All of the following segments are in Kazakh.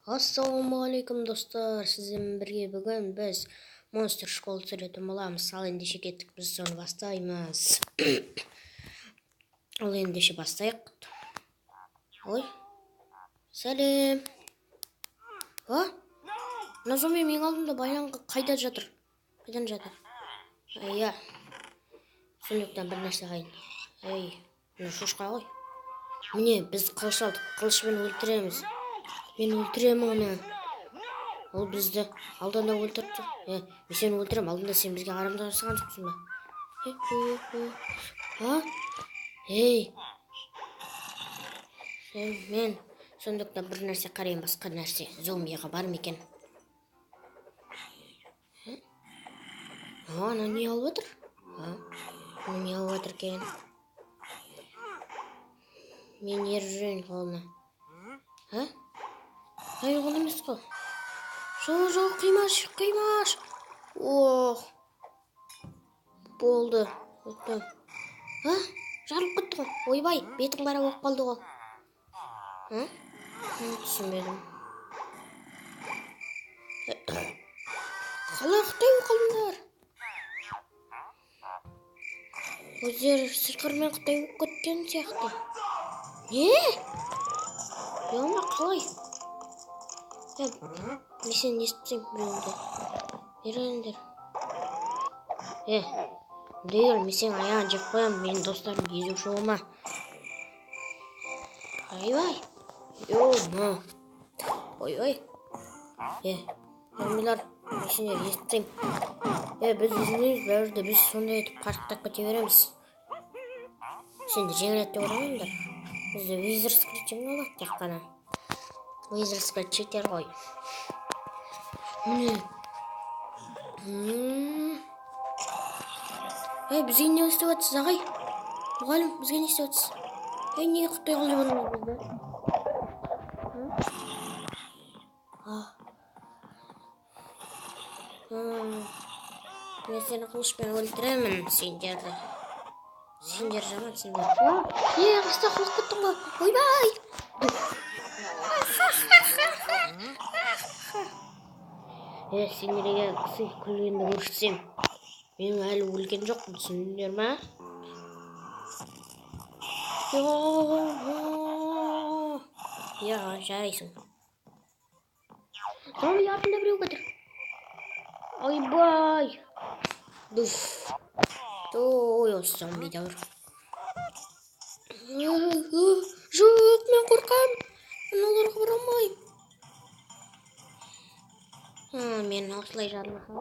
Ассалаумағалейкум достар, сіздермен бірге бүгін біз монстр школы түсіретін боламыз. Ал ендеше кеттік, біз соны бастаймыз. Ал ендеше бастайық. Ой, сәлем. Мына зомби менің алдымда байланғы қайда жатыр? Қайдан жатыр? Иә. Сондықтан бір нәрсе қайын. Ей, мына шошқа ғой. Міне, біз қылыш алдық, қылышпен өлтіреміз. Мен өлтіремін оны. Ол бізді алдында өлтірді. Мен сені өлтірем, алдында сен бізге қарамды жасаған жоқсың ба? Ей! Мен сондықтан бір нәрсе қарайын, басқа нәрсе. Зомбиға бар ма екен? Ана не алып отыр? Не алып отыр екен? Мен ер жүрейін қолына. Ай, ол емес қой. Жоқ, қимаш. Ох. Болды. Жарылып кетті ғой. Ойбай, бетің бара болып қалды ғой. Түсінбедім. Қалай қытай қалдыңдар? Өздері сиқырмен қытай болып кеткен сияқты. Не? Яма қалай? Мен сені естіпсең біреуінде. Еріңдер. Дейгіл, мен сен аяғын жеп қоям, менің достарым езуші олма. Ойбай. Ойбай. Нормилар, мен сені естіпсең. Біз ізінеміз бәрді, біз сондай етіп қашықтап кете береміз. Сенді жеңілетті орамайымдар. Бізді визер скритчен алады, тек қана. Визер скритчетер ғой. Міне. Бізге не істеп жатсыз, ағай? Мұғалім, бізге не істеп жатсыз? Неге құттай қалып жүрміз бізді? Мен сені қылышпен өлтіремін, сендерді. Сендер жамансыңдар. Қаста қылып кеттің ғой. Ойбай! Сендерге кісі күлгенді көрсетсем. Мен әлі өлген жоқпын, түсіндіңдер ма? Жарайсың. Зомби артында біреу кетір. Ойбай! Ой, осы зомби да бар. Жоқ, мен қорқам. Мыналарға бара алмайм. Мен осылай жарылмасам.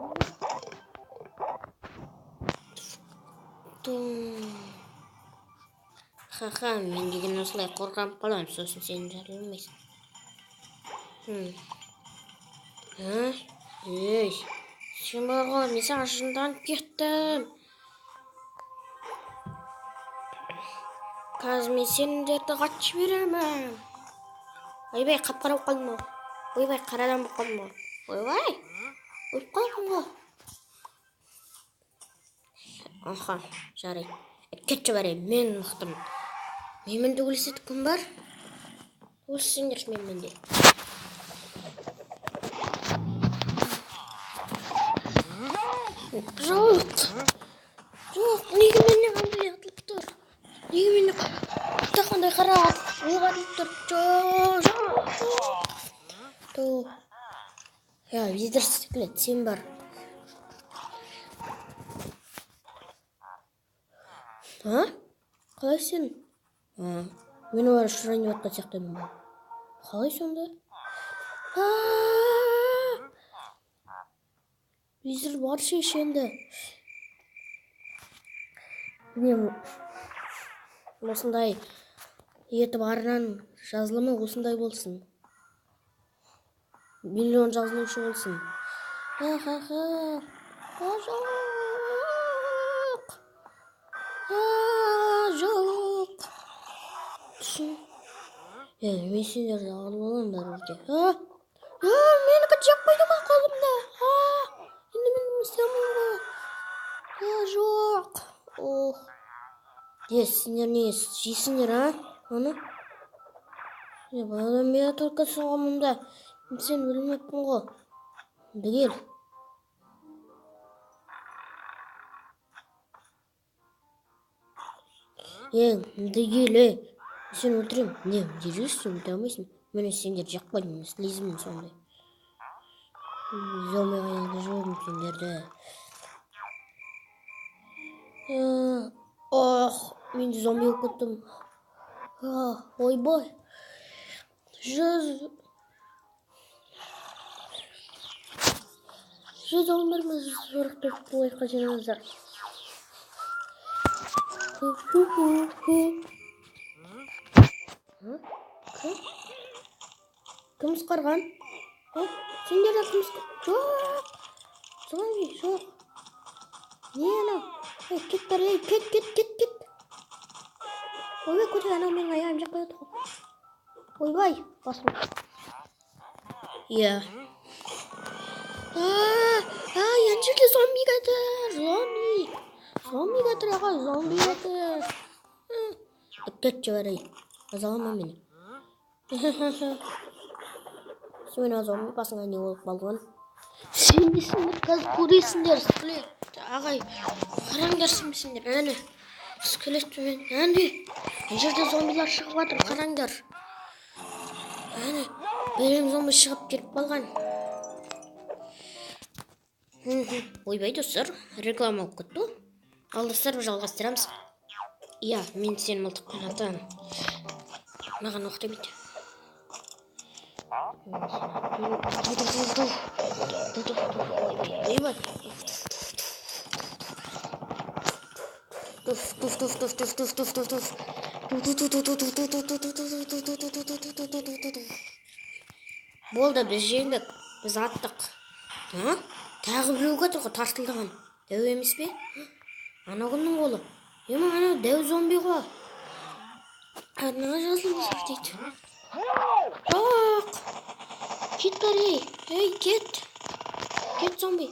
Мен деген осылай қорқам қалам, сосын сен жарылмайсың. Сен бар ғой, мен саған жынданып кеттім. Қазір мен сендерді қатып жіберемін. Ойбай, қап-қара болып қалдым ғой. Ойбай, қарадан болып қалдым ғой. Ойбай, өліп қалдым ғой. Жарай. Кетші барайын, мен мықтымын. Менменде өліседі кім бар? Өлсеңдер менменде. Жоқ, неге менен қандай атылып тұр? Неге менен тақандай қара атылып тұр? Визер секілет, сен бар. Қалай сен? Мені бар шырайын деп атқан сияқтаймын ба? Қалай сонда? Визер бар шешенді. Осындай еті барынан жазылымы осындай болсын. Миллион жазылушы болсын. Жоқ. Мен сендерді алып аламдар өрде. Менікі жеп қойды ма қолымда? Енді мен істемеймін ғой. Жоқ. Сендер не жейсіңдер, оны? Балам, мен только соғымында Sen bilmeptin go. Değil. Değil. Sen oturayım. Ne? Yürüyorsun, tamamsın. Beni sendер жақпаймын, слизмін сондай. Зомби аянды жүрмін сендерді. Мен зомби болып кеттім. Ойбай. Жүз 11,44 бойқа жинаңыздар. Кім ысқарған? Сендер де кім ысқарған? Жоқ! Зомби, жоқ. Не анау? Кет бар, кет. Ойбай, көтір, анау менің аяғым жақпай отыр. Ойбай, басым. Иә. Ян жерде зомби жатыр. Зомби жатыр, аға, зомби жатыр. Кет жабарай. Азалама мені. Сен зомби басыңа не болып қалған? Сенбесіңдер, қазір көресіңдер, скелет. Ағай, қараңдар сенбесіңдер, әне. Скелетпен, әне. Жерде зомбилар шығып жатыр, қараңдар. Әне, берем зомби шығып келіп қалған. Ойбай достар, реклама болып кетті. Ал достар, жалғастырамыз. Иә, мен сені мылтық қанатам. Маған оқ демейді. Ойбай. Болды, біз жеңдік, біз аттық. Тағы біреу кетір ғой, тартылдаған. Дәу емес пе? Ана күннің қолы. Ема ана дәу зомби ғой. Арнаға жазылды дейді. Жоқ! Кет бар, кет! Кет зомби.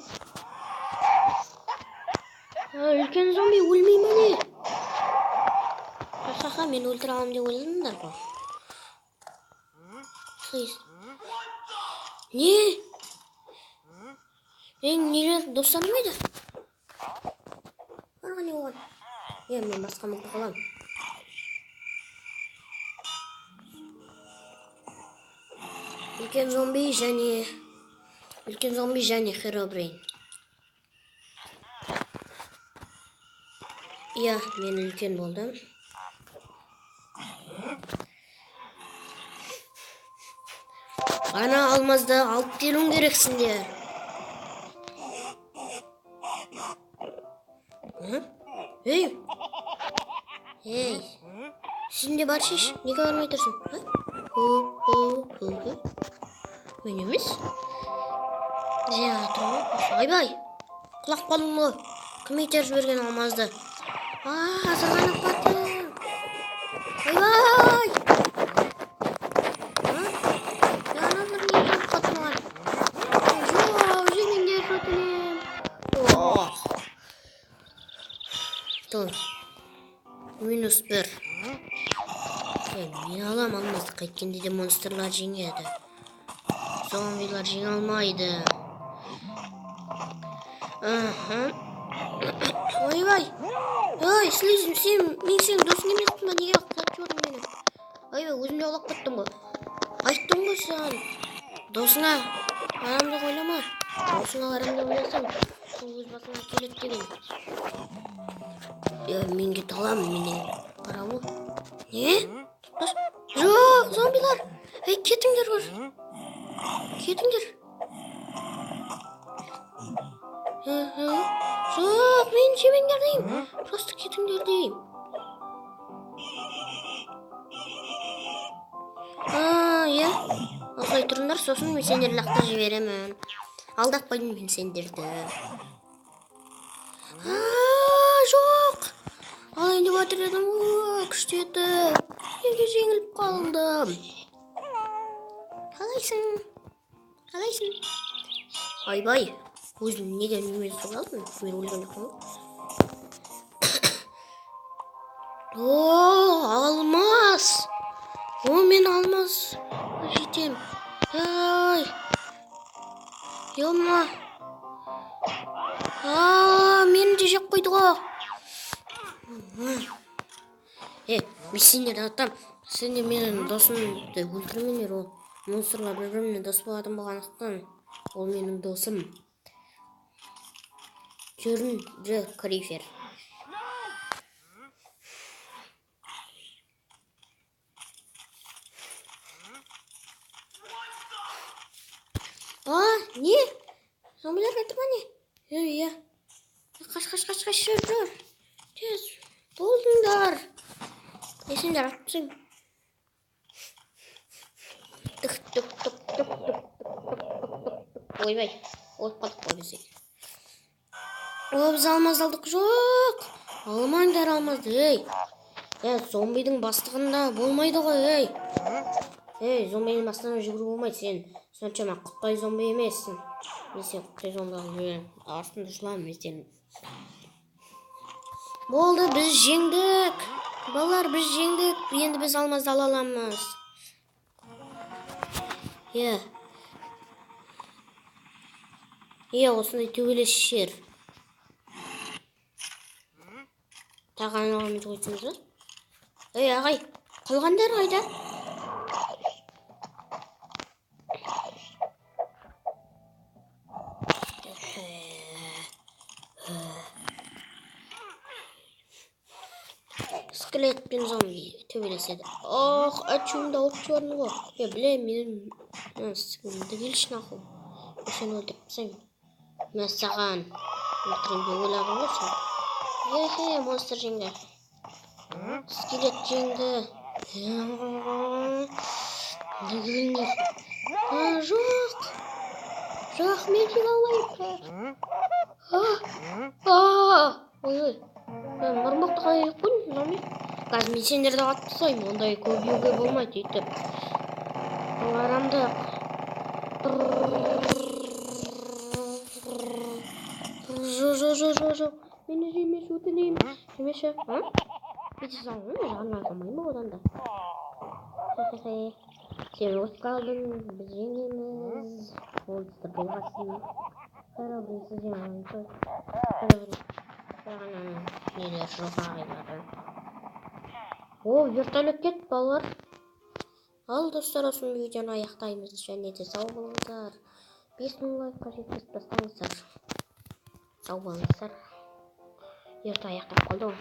Үлкен зомби өлмей ме не? Ха-ха, мен өлтіре аламын деп ойладыңдар ғой. Не? Мен нелер достарым еді? Барға не оған? Мен басқа мылтық аламын. Үлкен зомби және Херобрин. Иә, мен үлкен болдым. Ана алмазды алып келуің керексіңдер. Сен де бар шеш, неге бармай тұрсың? Мен емес. Айбай, құлақ қалың ғой. Кім етер жіберген алмазды? Азырғанып баттым. Айбай! Янадыр не жеп қатмаған. Жоқ, жемеңдер жөтінем. Тұр. -1. Мен алам алмазды, қайткенде де монстрлар жеңеді. Зомбилар жеңе алмайды. Ойбай! Ой, слизм, мен сенің досың емеспін ба? Неге құлап жібердің мені? Ойбай, өзімде аулақ кеттім ғой. Айттым ғой саған. Досыңа арамды ойлама. Досыңа арамды ойласаң, сол өз басыңа келеді деген. Мен кете аламын, менен қарамы. Не? Жоқ, зомбилар! Кетіңдер бар. Кетіңдер. Жоқ, мен жемеңдер дейім. Просто кетіңдер дейім. Иә. Осылай тұрыңдар, сосын мен сендерді лақтырып жіберемін. Алдатпаймын мен сендерді. Жоқ. Алайын деп жатыр едім. Күшті еді. Неге жеңіліп қалдым? Қалайсың? Айбай. Өзім неден немені соқ алдым? Мен өлген жоқпын ғой. Алмаз! Мен алмаз жетем. Ай. Йома. Мені де жеп қойды ғой. Мен сендерді атам. Сендер менің досымды өлтірмеңдер, ол монстрлар бір-біріне дос болатын болғандықтан. Ол менің досым. Жүрінді Крифер. Не? Зомбилер қайтып ма не? Иә. Қаш, жүр. Тез, болдыңдар. Сендер атпысың. Ойбай, олып қалдық қой бізге. Біз алмаз алдық жоқ. Алмаңдар алмазды, ей. Зомбидің бастығында болмайды ғой, ей. Зомбидің бастығына жүгіру болмайды, сен соншама құттай зомби емессің. Мен сен құттай зомбиға жүрем. Астында жылам езден. Болды, біз жеңдік. Балалар, біз жеңдік. Енді біз алмазды ала аламыз. Осындай төбелес жер. Таған ағамыз қойсыңыз ба? Ағай, қалғандар қайда? Скелет пен зомби төбелеседі. Очуымда от жорны ғой. Білем, мен сіңімді келші нақыл. Сен өлтіріп сен. Мен саған өлтірімді ойлағым ғой. Монстр жеңді. Скелет жеңді. Жоқ, мен жеңе алмаймын. Ой. Мұрмақты қайық күн, зомби. Қазір мен сендерді атып тастаймын, ондай көбеуге болмайды өйтіп. Арамдық. Жоқ. Мені жемеш өтінеймін. Жемеші. Бүйте салғын, жағына қалмаймын одан да. Сен өтіп қалдың, біз жеңеміз. Олысты болғасын. Қарабын сіз жеңеміз. Нелер жоқ ағайлары. Вертолет кет, балалар. Ал достар, осының видеоны аяқтаймыз. Және де сау болыңыздар. 5000 лайкқа жеткізіп тастаңыздар. Сау болыңыздар. Ерте аяқтап қалдым.